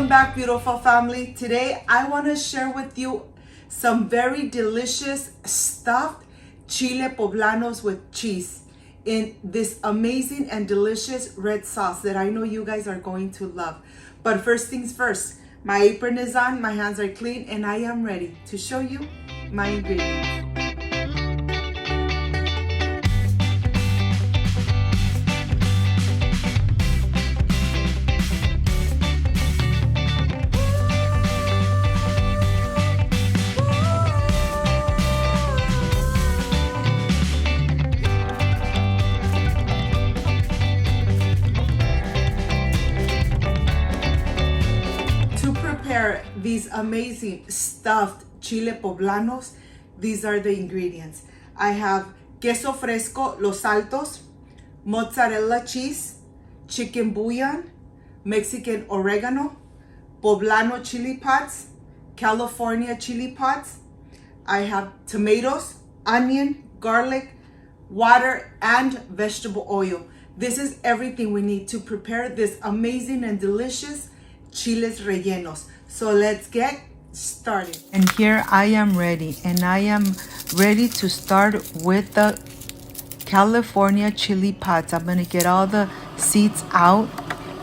back, beautiful family. Today I want to share with you some very delicious stuffed chile poblanos with cheese in this amazing and delicious red sauce that I know you guys are going to love. But first things first, my apron is on, my hands are clean, and I am ready to show you my ingredients. These amazing stuffed chile poblanos, these are the ingredients. I have queso fresco Los Altos, mozzarella cheese, chicken bouillon, Mexican oregano, poblano chili pods, California chili pods. I have tomatoes, onion, garlic, water, and vegetable oil. This is everything we need to prepare this amazing and delicious chiles rellenos. So let's get started. And here I am ready, and I am ready to start with the California chili pods. I'm gonna get all the seeds out.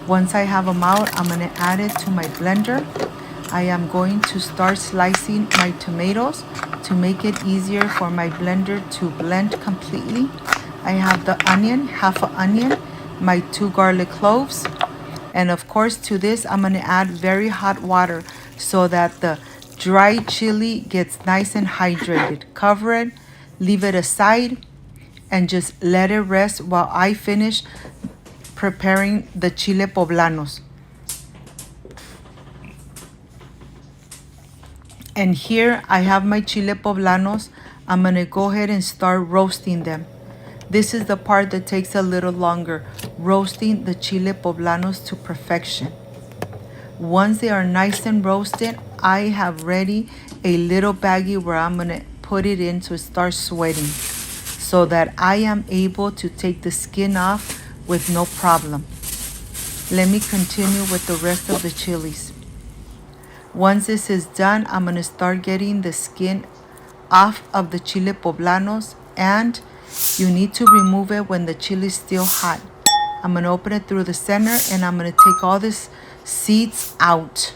Once I have them out, I'm gonna add it to my blender. I am going to start slicing my tomatoes to make it easier for my blender to blend completely. I have the onion, half an onion, my 2 garlic cloves. And of course, to this, I'm gonna add very hot water so that the dry chili gets nice and hydrated. Cover it, leave it aside, and just let it rest while I finish preparing the chile poblanos. And here I have my chile poblanos. I'm gonna go ahead and start roasting them. This is the part that takes a little longer, roasting the chile poblanos to perfection. Once they are nice and roasted, I have ready a little baggie where I'm gonna put it in to start sweating so that I am able to take the skin off with no problem. Let me continue with the rest of the chilies. Once this is done, I'm gonna start getting the skin off of the chile poblanos, and you need to remove it when the chili is still hot. I'm gonna open it through the center, and I'm gonna take all these seeds out.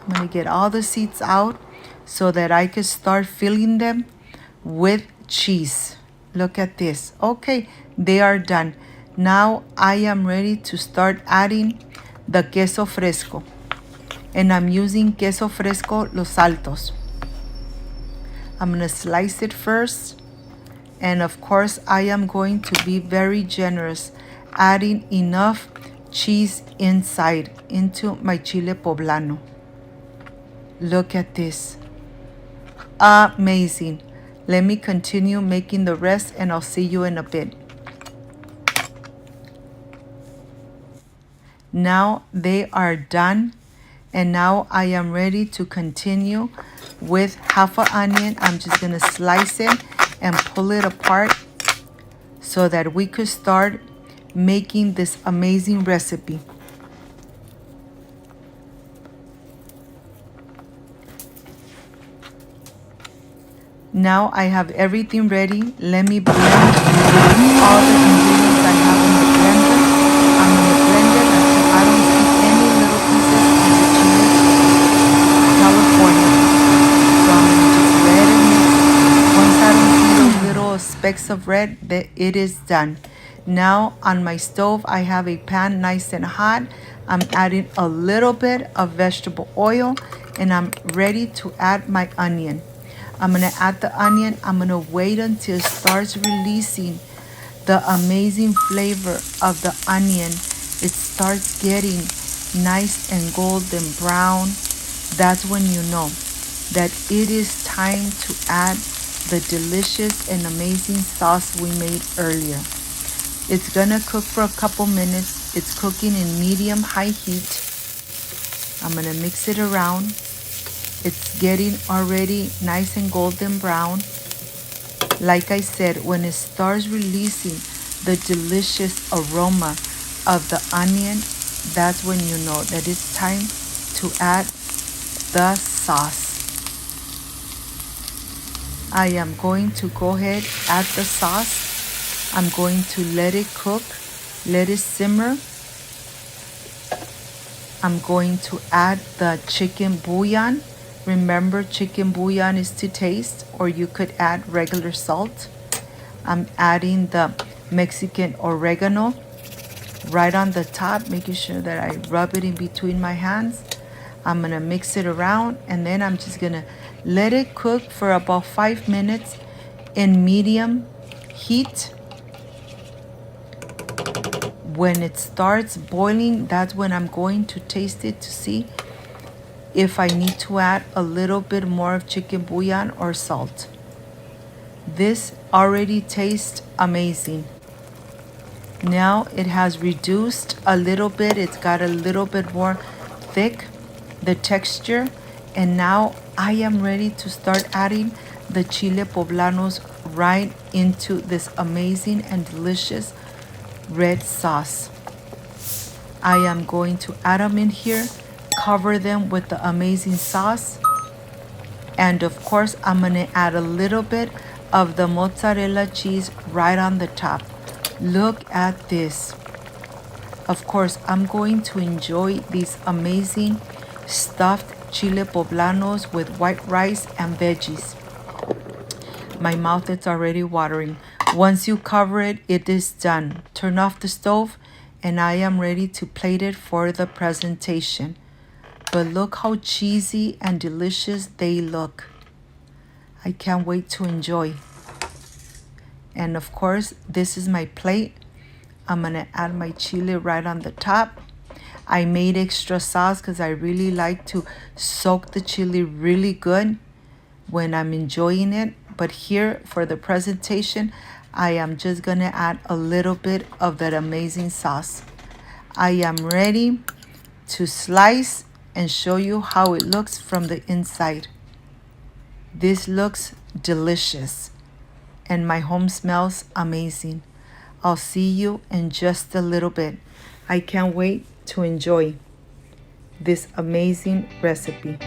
I'm gonna get all the seeds out so that I can start filling them with cheese. Look at this. Okay, they are done. Now I am ready to start adding the queso fresco. And I'm using queso fresco Los Altos. I'm gonna slice it first. And of course, I am going to be very generous, adding enough cheese inside into my chile poblano. Look at this. Amazing. Let me continue making the rest, and I'll see you in a bit. Now they are done, and now I am ready to continue with half an onion. I'm just gonna slice it and pull it apart so that we could start making this amazing recipe. Now I have everything ready. Let me blend all the ingredients I have in the blender. I'm gonna blend it until I don't see any little pieces of the chili California. So I'm gonna just let it mix. Once I don't see those little specks of red, it is done. Now on my stove, I have a pan nice and hot. I'm adding a little bit of vegetable oil, and I'm ready to add my onion. I'm gonna add the onion. I'm gonna wait until it starts releasing the amazing flavor of the onion. It starts getting nice and golden brown. That's when you know that it is time to add the delicious and amazing sauce we made earlier. It's gonna cook for a couple minutes. It's cooking in medium-high heat. I'm gonna mix it around. It's getting already nice and golden brown. Like I said, when it starts releasing the delicious aroma of the onion, that's when you know that it's time to add the sauce. I am going to go ahead, add the sauce. I'm going to let it cook, let it simmer. I'm going to add the chicken bouillon. Remember, chicken bouillon is to taste, or you could add regular salt. I'm adding the Mexican oregano right on the top, making sure that I rub it in between my hands. I'm gonna mix it around, and then I'm just gonna let it cook for about 5 minutes in medium heat. When it starts boiling, that's when I'm going to taste it to see if I need to add a little bit more of chicken bouillon or salt. This already tastes amazing. Now it has reduced a little bit. It's got a little bit more thick, the texture. And now I am ready to start adding the chile poblanos right into this amazing and delicious red sauce. I am going to add them in here, cover them with the amazing sauce. And of course, I'm gonna add a little bit of the mozzarella cheese right on the top. Look at this. Of course, I'm going to enjoy these amazing stuffed chile poblanos with white rice and veggies. My mouth is already watering. Once you cover it, it is done. Turn off the stove, and I am ready to plate it for the presentation. But look how cheesy and delicious they look. I can't wait to enjoy. And of course, this is my plate. I'm gonna add my chile right on the top. I made extra sauce because I really like to soak the chili really good when I'm enjoying it. But here for the presentation, I am just gonna add a little bit of that amazing sauce. I am ready to slice and show you how it looks from the inside. This looks delicious, and my home smells amazing. I'll see you in just a little bit. I can't wait to enjoy this amazing recipe.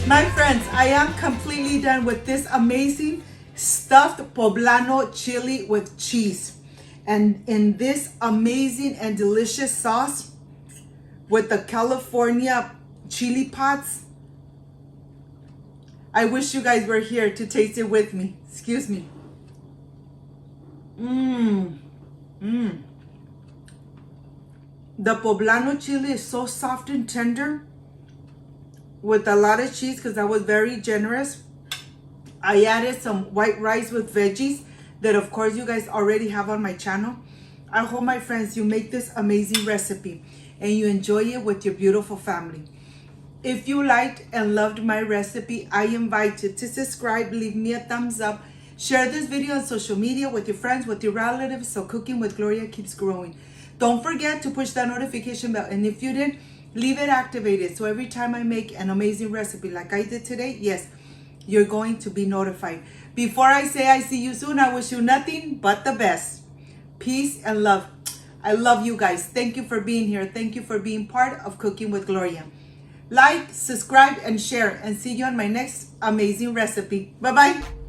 My friends, I am completely done with this amazing stuffed poblano chili with cheese. And in this amazing and delicious sauce with the California chili pots. I wish you guys were here to taste it with me. Excuse me. The poblano chili is so soft and tender with a lot of cheese because I was very generous. I added some white rice with veggies that of course you guys already have on my channel. I hope, my friends, you make this amazing recipe and you enjoy it with your beautiful family. If you liked and loved my recipe, I invite you to subscribe, leave me a thumbs up, share this video on social media with your friends, with your relatives, so Cooking with Gloria keeps growing. Don't forget to push that notification bell, and if you did, leave it activated so every time I make an amazing recipe like I did today, yes, you're going to be notified. Before I say I see you soon, I wish you nothing but the best. Peace and love. I love you guys. Thank you for being here. Thank you for being part of Cooking with Gloria. Like, subscribe, and share, and see you on my next amazing recipe. Bye-bye.